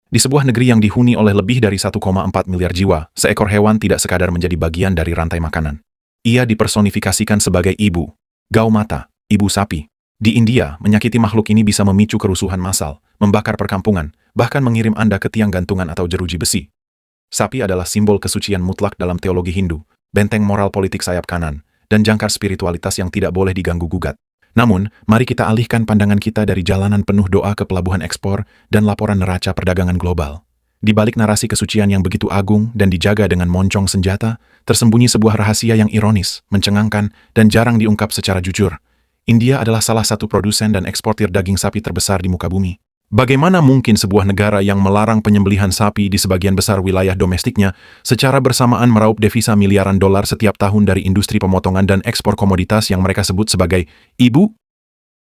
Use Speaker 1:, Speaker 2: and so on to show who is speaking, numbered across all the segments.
Speaker 1: Di sebuah negeri yang dihuni oleh lebih dari 1,4 miliar jiwa, seekor hewan tidak sekadar menjadi bagian dari rantai makanan. Ia dipersonifikasikan sebagai ibu, Gaumata, ibu sapi. Di India, menyakiti makhluk ini bisa memicu kerusuhan massal, membakar perkampungan, bahkan mengirim Anda ke tiang gantungan atau jeruji besi. Sapi adalah simbol kesucian mutlak dalam teologi Hindu, benteng moral politik sayap kanan, dan jangkar spiritualitas yang tidak boleh diganggu-gugat. Namun, mari kita alihkan pandangan kita dari jalanan penuh doa ke pelabuhan ekspor dan laporan neraca perdagangan global. Di balik narasi kesucian yang begitu agung dan dijaga dengan moncong senjata, tersembunyi sebuah rahasia yang ironis, mencengangkan, dan jarang diungkap secara jujur. India adalah salah satu produsen dan eksportir daging sapi terbesar di muka bumi. Bagaimana mungkin sebuah negara yang melarang penyembelihan sapi di sebagian besar wilayah domestiknya secara bersamaan meraup devisa miliaran dolar setiap tahun dari industri pemotongan dan ekspor komoditas yang mereka sebut sebagai ibu?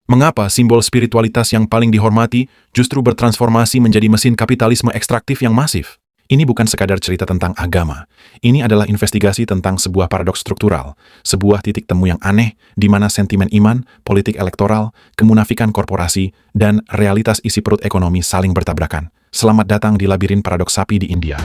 Speaker 1: Mengapa simbol spiritualitas yang paling dihormati justru bertransformasi menjadi mesin kapitalisme ekstraktif yang masif? Ini bukan sekadar cerita tentang agama. Ini adalah investigasi tentang sebuah paradoks struktural, sebuah titik temu yang aneh di mana sentimen iman, politik elektoral, kemunafikan korporasi, dan realitas isi perut ekonomi saling bertabrakan. Selamat datang di labirin paradoks sapi di India.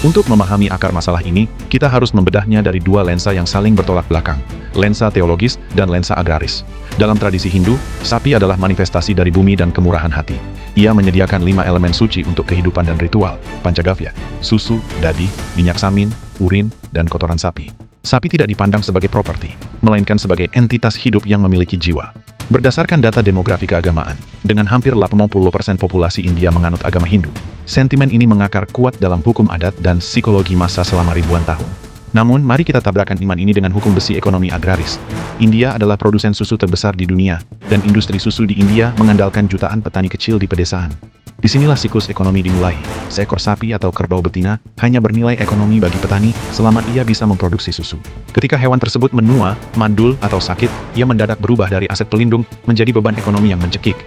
Speaker 1: Untuk memahami akar masalah ini, kita harus membedahnya dari dua lensa yang saling bertolak belakang, lensa teologis dan lensa agraris. Dalam tradisi Hindu, sapi adalah manifestasi dari bumi dan kemurahan hati. Ia menyediakan 5 elemen suci untuk kehidupan dan ritual, pancagavya, susu, dadi, minyak samin, urin, dan kotoran sapi. Sapi tidak dipandang sebagai properti, melainkan sebagai entitas hidup yang memiliki jiwa. Berdasarkan data demografi keagamaan, dengan hampir 80% populasi India menganut agama Hindu, sentimen ini mengakar kuat dalam hukum adat dan psikologi massa selama ribuan tahun. Namun, mari kita tabrakan iman ini dengan hukum besi ekonomi agraris. India adalah produsen susu terbesar di dunia, dan industri susu di India mengandalkan jutaan petani kecil di pedesaan. Disinilah siklus ekonomi dimulai. Seekor sapi atau kerbau betina hanya bernilai ekonomi bagi petani selama ia bisa memproduksi susu. Ketika hewan tersebut menua, mandul, atau sakit, ia mendadak berubah dari aset pelindung menjadi beban ekonomi yang mencekik.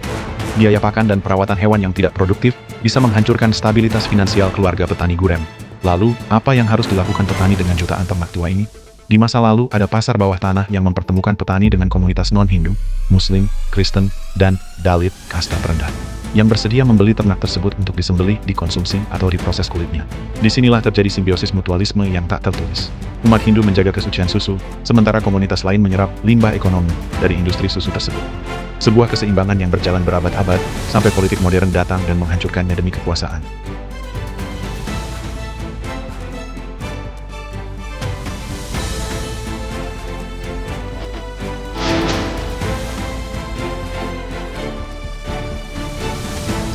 Speaker 1: Biaya pakan dan perawatan hewan yang tidak produktif bisa menghancurkan stabilitas finansial keluarga petani gurem. Lalu, apa yang harus dilakukan petani dengan jutaan ternak tua ini? Di masa lalu, ada pasar bawah tanah yang mempertemukan petani dengan komunitas non-Hindu, Muslim, Kristen, dan Dalit kasta terendah, yang bersedia membeli ternak tersebut untuk disembelih, dikonsumsi, atau diproses kulitnya. Disinilah terjadi simbiosis mutualisme yang tak tertulis. Umat Hindu menjaga kesucian susu, sementara komunitas lain menyerap limbah ekonomi dari industri susu tersebut. Sebuah keseimbangan yang berjalan berabad-abad, sampai politik modern datang dan menghancurkannya demi kekuasaan.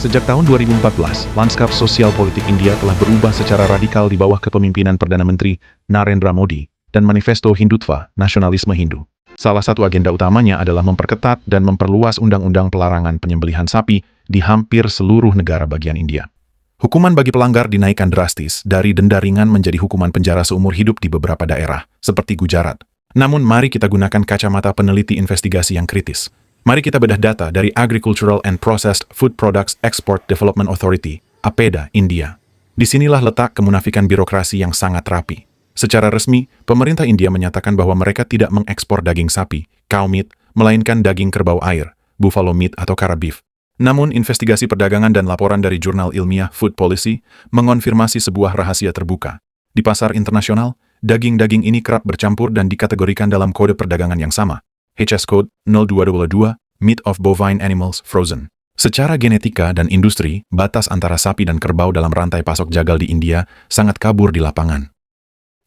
Speaker 1: Sejak tahun 2014, lanskap sosial politik India telah berubah secara radikal di bawah kepemimpinan Perdana Menteri Narendra Modi dan Manifesto Hindutva, nasionalisme Hindu. Salah satu agenda utamanya adalah memperketat dan memperluas undang-undang pelarangan penyembelihan sapi di hampir seluruh negara bagian India. Hukuman bagi pelanggar dinaikkan drastis dari denda ringan menjadi hukuman penjara seumur hidup di beberapa daerah, seperti Gujarat. Namun mari kita gunakan kacamata peneliti investigasi yang kritis. Mari kita bedah data dari Agricultural and Processed Food Products Export Development Authority, APEDA, India. Disinilah letak kemunafikan birokrasi yang sangat rapi. Secara resmi, pemerintah India menyatakan bahwa mereka tidak mengekspor daging sapi, cow meat, melainkan daging kerbau air, buffalo meat atau kara beef. Namun, investigasi perdagangan dan laporan dari jurnal ilmiah Food Policy mengonfirmasi sebuah rahasia terbuka. Di pasar internasional, daging-daging ini kerap bercampur dan dikategorikan dalam kode perdagangan yang sama. HS Code 0222, Meat of Bovine Animals Frozen. Secara genetika dan industri, batas antara sapi dan kerbau dalam rantai pasok jagal di India sangat kabur di lapangan.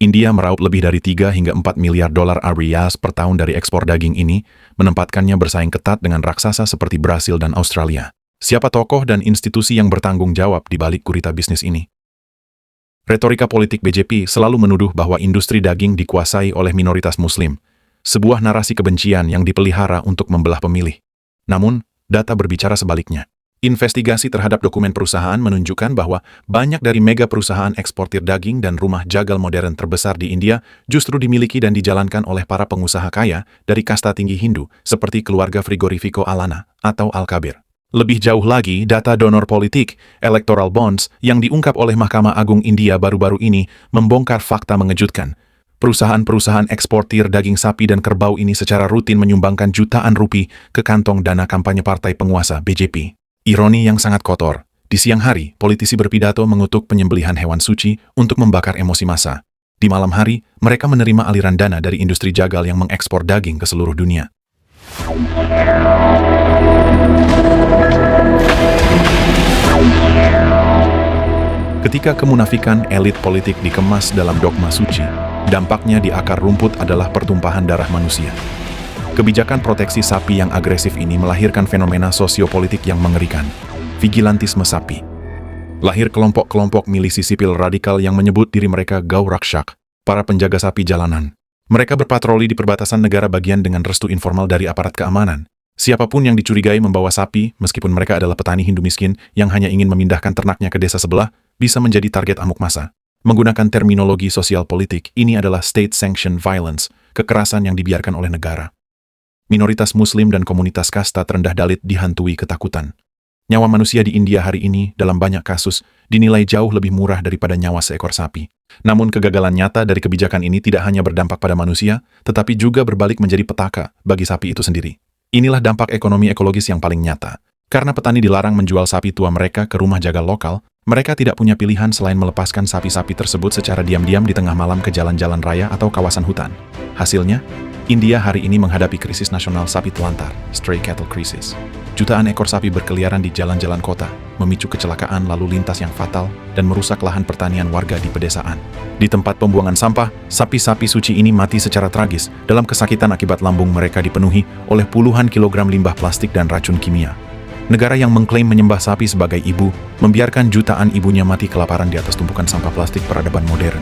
Speaker 1: India meraup lebih dari 3 hingga 4 miliar dolar Amerika per tahun dari ekspor daging ini, menempatkannya bersaing ketat dengan raksasa seperti Brasil dan Australia. Siapa tokoh dan institusi yang bertanggung jawab di balik gurita bisnis ini? Retorika politik BJP selalu menuduh bahwa industri daging dikuasai oleh minoritas Muslim, sebuah narasi kebencian yang dipelihara untuk membelah pemilih. Namun, data berbicara sebaliknya. Investigasi terhadap dokumen perusahaan menunjukkan bahwa banyak dari mega perusahaan eksportir daging dan rumah jagal modern terbesar di India justru dimiliki dan dijalankan oleh para pengusaha kaya dari kasta tinggi Hindu seperti keluarga Frigorifico Alana atau Al-Kabir. Lebih jauh lagi, data donor politik, electoral bonds, yang diungkap oleh Mahkamah Agung India baru-baru ini membongkar fakta mengejutkan. Perusahaan-perusahaan eksportir daging sapi dan kerbau ini secara rutin menyumbangkan jutaan rupiah ke kantong dana kampanye partai penguasa BJP. Ironi yang sangat kotor. Di siang hari, politisi berpidato mengutuk penyembelihan hewan suci untuk membakar emosi massa. Di malam hari, mereka menerima aliran dana dari industri jagal yang mengekspor daging ke seluruh dunia. Ketika kemunafikan elit politik dikemas dalam dogma suci, dampaknya di akar rumput adalah pertumpahan darah manusia. Kebijakan proteksi sapi yang agresif ini melahirkan fenomena sosiopolitik yang mengerikan, vigilantisme sapi. Lahir kelompok-kelompok milisi sipil radikal yang menyebut diri mereka Gaurakshak, para penjaga sapi jalanan. Mereka berpatroli di perbatasan negara bagian dengan restu informal dari aparat keamanan. Siapapun yang dicurigai membawa sapi, meskipun mereka adalah petani Hindu miskin yang hanya ingin memindahkan ternaknya ke desa sebelah, bisa menjadi target amuk massa. Menggunakan terminologi sosial politik, ini adalah state-sanctioned violence, kekerasan yang dibiarkan oleh negara. Minoritas Muslim dan komunitas kasta terendah Dalit dihantui ketakutan. Nyawa manusia di India hari ini, dalam banyak kasus, dinilai jauh lebih murah daripada nyawa seekor sapi. Namun kegagalan nyata dari kebijakan ini tidak hanya berdampak pada manusia, tetapi juga berbalik menjadi petaka bagi sapi itu sendiri. Inilah dampak ekonomi ekologis yang paling nyata. Karena petani dilarang menjual sapi tua mereka ke rumah jagal lokal, mereka tidak punya pilihan selain melepaskan sapi-sapi tersebut secara diam-diam di tengah malam ke jalan-jalan raya atau kawasan hutan. Hasilnya, India hari ini menghadapi krisis nasional sapi telantar, stray cattle crisis. Jutaan ekor sapi berkeliaran di jalan-jalan kota, memicu kecelakaan lalu lintas yang fatal, dan merusak lahan pertanian warga di pedesaan. Di tempat pembuangan sampah, sapi-sapi suci ini mati secara tragis dalam kesakitan akibat lambung mereka dipenuhi oleh puluhan kilogram limbah plastik dan racun kimia. Negara yang mengklaim menyembah sapi sebagai ibu, membiarkan jutaan ibunya mati kelaparan di atas tumpukan sampah plastik peradaban modern.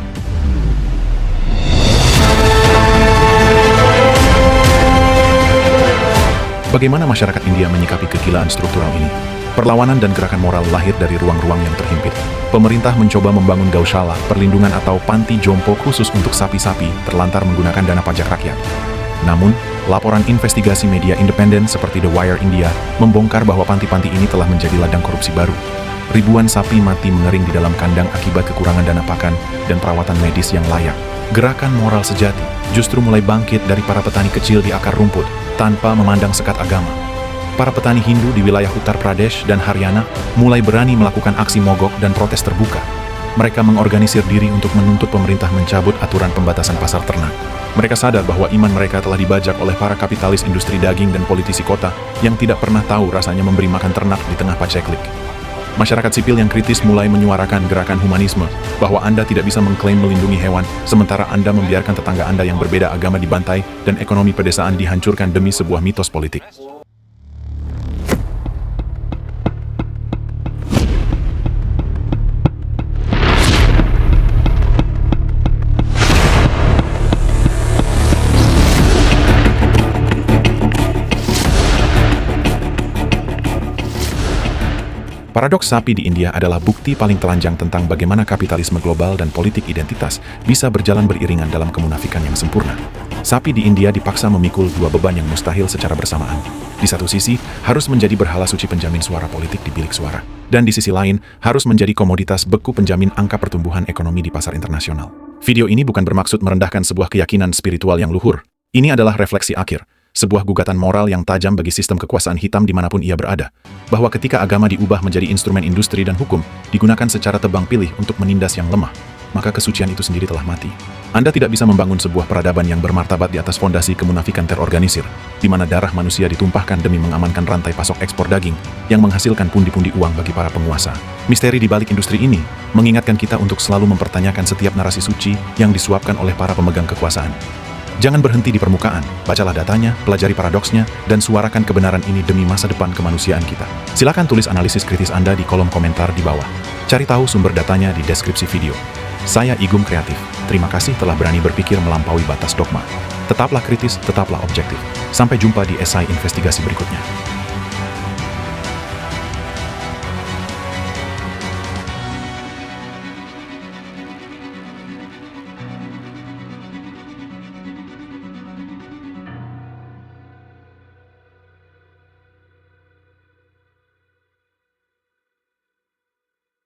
Speaker 1: Bagaimana masyarakat India menyikapi kegilaan struktural ini? Perlawanan dan gerakan moral lahir dari ruang-ruang yang terhimpit. Pemerintah mencoba membangun gaushala, perlindungan atau panti jompo khusus untuk sapi-sapi terlantar menggunakan dana pajak rakyat. Namun, laporan investigasi media independen seperti The Wire India membongkar bahwa panti-panti ini telah menjadi ladang korupsi baru. Ribuan sapi mati mengering di dalam kandang akibat kekurangan dana pakan dan perawatan medis yang layak. Gerakan moral sejati justru mulai bangkit dari para petani kecil di akar rumput tanpa memandang sekat agama. Para petani Hindu di wilayah Uttar Pradesh dan Haryana mulai berani melakukan aksi mogok dan protes terbuka. Mereka mengorganisir diri untuk menuntut pemerintah mencabut aturan pembatasan pasar ternak. Mereka sadar bahwa iman mereka telah dibajak oleh para kapitalis industri daging dan politisi kota yang tidak pernah tahu rasanya memberi makan ternak di tengah paceklik. Masyarakat sipil yang kritis mulai menyuarakan gerakan humanisme, bahwa Anda tidak bisa mengklaim melindungi hewan, sementara Anda membiarkan tetangga Anda yang berbeda agama dibantai dan ekonomi pedesaan dihancurkan demi sebuah mitos politik. Paradoks sapi di India adalah bukti paling telanjang tentang bagaimana kapitalisme global dan politik identitas bisa berjalan beriringan dalam kemunafikan yang sempurna. Sapi di India dipaksa memikul dua beban yang mustahil secara bersamaan. Di satu sisi, harus menjadi berhala suci penjamin suara politik di bilik suara. Dan di sisi lain, harus menjadi komoditas beku penjamin angka pertumbuhan ekonomi di pasar internasional. Video ini bukan bermaksud merendahkan sebuah keyakinan spiritual yang luhur. Ini adalah refleksi akhir. Sebuah gugatan moral yang tajam bagi sistem kekuasaan hitam dimanapun ia berada. Bahwa ketika agama diubah menjadi instrumen industri dan hukum, digunakan secara tebang pilih untuk menindas yang lemah, maka kesucian itu sendiri telah mati. Anda tidak bisa membangun sebuah peradaban yang bermartabat di atas fondasi kemunafikan terorganisir, di mana darah manusia ditumpahkan demi mengamankan rantai pasok ekspor daging, yang menghasilkan pundi-pundi uang bagi para penguasa. Misteri di balik industri ini, mengingatkan kita untuk selalu mempertanyakan setiap narasi suci yang disuapkan oleh para pemegang kekuasaan. Jangan berhenti di permukaan, bacalah datanya, pelajari paradoksnya, dan suarakan kebenaran ini demi masa depan kemanusiaan kita. Silakan tulis analisis kritis Anda di kolom komentar di bawah. Cari tahu sumber datanya di deskripsi video. Saya Igum Kreatif, terima kasih telah berani berpikir melampaui batas dogma. Tetaplah kritis, tetaplah objektif. Sampai jumpa di esai investigasi berikutnya.